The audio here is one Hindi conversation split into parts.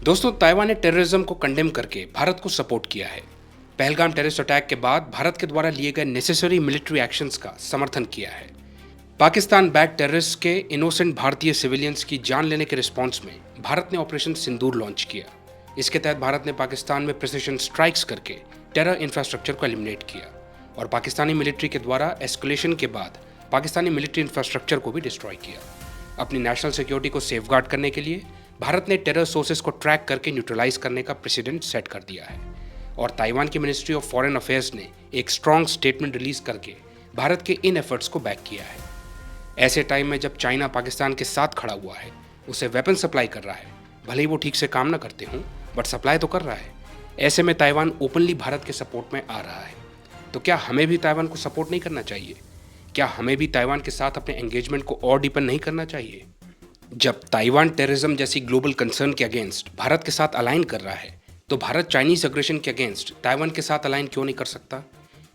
दोस्तों, ताइवान ने टेररिज्म को कंडेम करके भारत को सपोर्ट किया है। पहलगाम टेररिस्ट अटैक के बाद भारत के द्वारा लिए गए नेसेसरी मिलिट्री एक्शंस का समर्थन किया है। पाकिस्तान बैक टेररिस्ट के इनोसेंट भारतीय सिविलियंस की जान लेने के रिस्पॉन्स में भारत ने ऑपरेशन सिंदूर लॉन्च किया। इसके तहत भारत ने पाकिस्तान में प्रिसिशन स्ट्राइक्स करके टेरर इंफ्रास्ट्रक्चर को एलिमिनेट किया और पाकिस्तानी मिलिट्री के द्वारा एस्कुलेशन के बाद पाकिस्तानी मिलिट्री इंफ्रास्ट्रक्चर को भी डिस्ट्रॉय किया। अपनी नेशनल सिक्योरिटी को सेफगार्ड करने के लिए भारत ने टेरर सोर्सेज को ट्रैक करके न्यूट्रलाइज करने का प्रेसिडेंट सेट कर दिया है और ताइवान की मिनिस्ट्री ऑफ फॉरेन अफेयर्स ने एक स्ट्रॉन्ग स्टेटमेंट रिलीज करके भारत के इन एफर्ट्स को बैक किया है। ऐसे टाइम में जब चाइना पाकिस्तान के साथ खड़ा हुआ है, उसे वेपन सप्लाई कर रहा है, भले ही वो ठीक से काम ना करते हों बट सप्लाई तो कर रहा है। ऐसे में ताइवान ओपनली भारत के सपोर्ट में आ रहा है। तो क्या हमें भी ताइवान को सपोर्ट नहीं करना चाहिए? क्या हमें भी ताइवान के साथ अपने एंगेजमेंट को और डीपन नहीं करना चाहिए? जब ताइवान टेररिज्म जैसी ग्लोबल कंसर्न के अगेंस्ट भारत के साथ अलाइन कर रहा है, तो भारत चाइनीज अग्रेशन के अगेंस्ट ताइवान के साथ अलाइन क्यों नहीं कर सकता?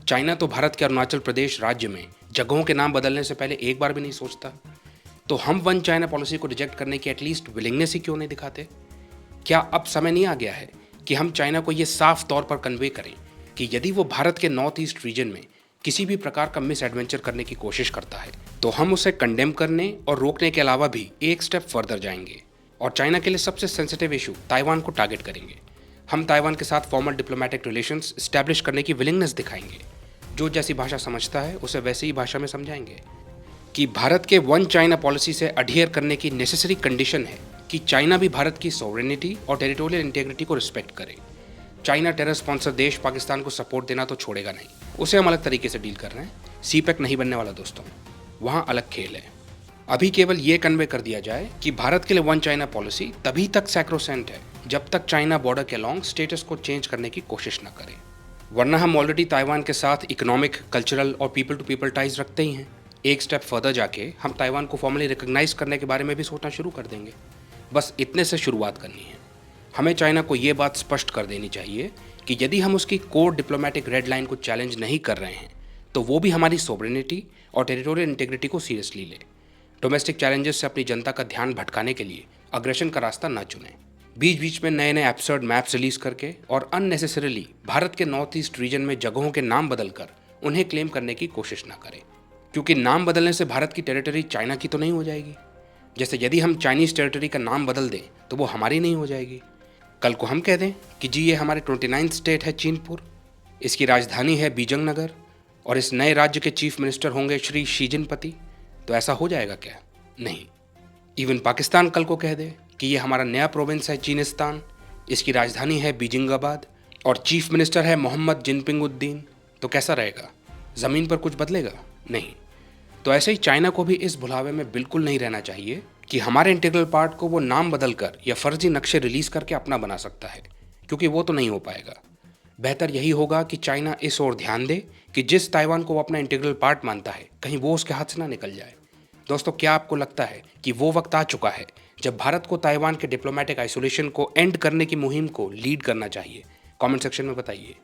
चाइना तो भारत के अरुणाचल प्रदेश राज्य में जगहों के नाम बदलने से पहले एक बार भी नहीं सोचता। तो हम वन चाइना पॉलिसी को रिजेक्ट करने की एटलीस्ट विलिंगनेस ही क्यों नहीं दिखाते? क्या अब समय नहीं आ गया है कि हम चाइना को ये साफ तौर पर कन्वे करें कि यदि वो भारत के नॉर्थ ईस्ट रीजन में किसी भी प्रकार का मिस एडवेंचर करने की कोशिश करता है तो हम उसे कंडेम करने और रोकने के अलावा भी एक स्टेप फर्दर जाएंगे और चाइना के लिए सबसे सेंसिटिव इशू ताइवान को टारगेट करेंगे। हम ताइवान के साथ फॉर्मल डिप्लोमेटिक रिलेशंस एस्टैब्लिश करने की विलिंगनेस दिखाएंगे। जो जैसी भाषा समझता है उसे वैसे ही भाषा में समझाएंगे कि भारत के वन चाइना पॉलिसी से अडहियर करने की नेसेसरी कंडीशन है कि चाइना भी भारत की सॉवरेनिटी और टेरिटोरियल इंटीग्रिटी को रिस्पेक्ट करे। चाइना टेरर स्पॉन्सर देश पाकिस्तान को सपोर्ट देना तो छोड़ेगा नहीं, उसे हम अलग तरीके से डील कर रहे हैं। सीपैक नहीं बनने वाला दोस्तों, वहाँ अलग खेल है। अभी केवल ये कन्वे कर दिया जाए कि भारत के लिए वन चाइना पॉलिसी तभी तक सैक्रोसेंट है जब तक चाइना बॉर्डर के अलॉन्ग स्टेटस को चेंज करने की कोशिश न करे, वरना हम ऑलरेडी ताइवान के साथ इकोनॉमिक, कल्चरल और पीपल टू पीपल टाइज रखते ही हैं। एक स्टेप फर्दर जाके हम ताइवान को फॉर्मली रिकॉग्नाइज करने के बारे में भी सोचना शुरू कर देंगे। बस इतने से शुरुआत करनी है। हमें चाइना को ये बात स्पष्ट कर देनी चाहिए कि यदि हम उसकी कोर डिप्लोमेटिक रेड लाइन को चैलेंज नहीं कर रहे हैं तो वो भी हमारी सोवरेनिटी और टेरिटोरियल इंटीग्रिटी को सीरियसली ले। डोमेस्टिक चैलेंजेस से अपनी जनता का ध्यान भटकाने के लिए अग्रेशन का रास्ता न चुनें। बीच बीच में नए नए एब्सर्ड मैप्स रिलीज करके और अननेसेसरीली भारत के नॉर्थ ईस्ट रीजन में जगहों के नाम बदलकर उन्हें क्लेम करने की कोशिश न करें, क्योंकि नाम बदलने से भारत की टेरिटरी चाइना की तो नहीं हो जाएगी। जैसे यदि हम चाइनीज टेरिटरी का नाम बदल दें तो वो हमारी नहीं हो जाएगी। कल को हम कह दें कि जी ये हमारे 29th स्टेट है चीनपुर, इसकी राजधानी है बीजिंग नगर और इस नए राज्य के चीफ मिनिस्टर होंगे श्री शी जिनपति, तो ऐसा हो जाएगा क्या? नहीं। इवन पाकिस्तान कल को कह दे कि ये हमारा नया प्रोविंस है चीनिस्तान, इसकी राजधानी है बीजिंगाबाद और चीफ मिनिस्टर है मोहम्मद जिनपिंग उद्दीन, तो कैसा रहेगा? ज़मीन पर कुछ बदलेगा? नहीं। तो ऐसे ही चाइना को भी इस भुलावे में बिल्कुल नहीं रहना चाहिए कि हमारे इंटीग्रल पार्ट को वो नाम बदलकर या फर्जी नक्शे रिलीज करके अपना बना सकता है, क्योंकि वो तो नहीं हो पाएगा। बेहतर यही होगा कि चाइना इस ओर ध्यान दे कि जिस ताइवान को वो अपना इंटीग्रल पार्ट मानता है कहीं वो उसके हाथ से ना निकल जाए। दोस्तों, क्या आपको लगता है कि वो वक्त आ चुका है जब भारत को ताइवान के डिप्लोमेटिक आइसोलेशन को एंड करने की मुहिम को लीड करना चाहिए? कमेंट सेक्शन में बताइए।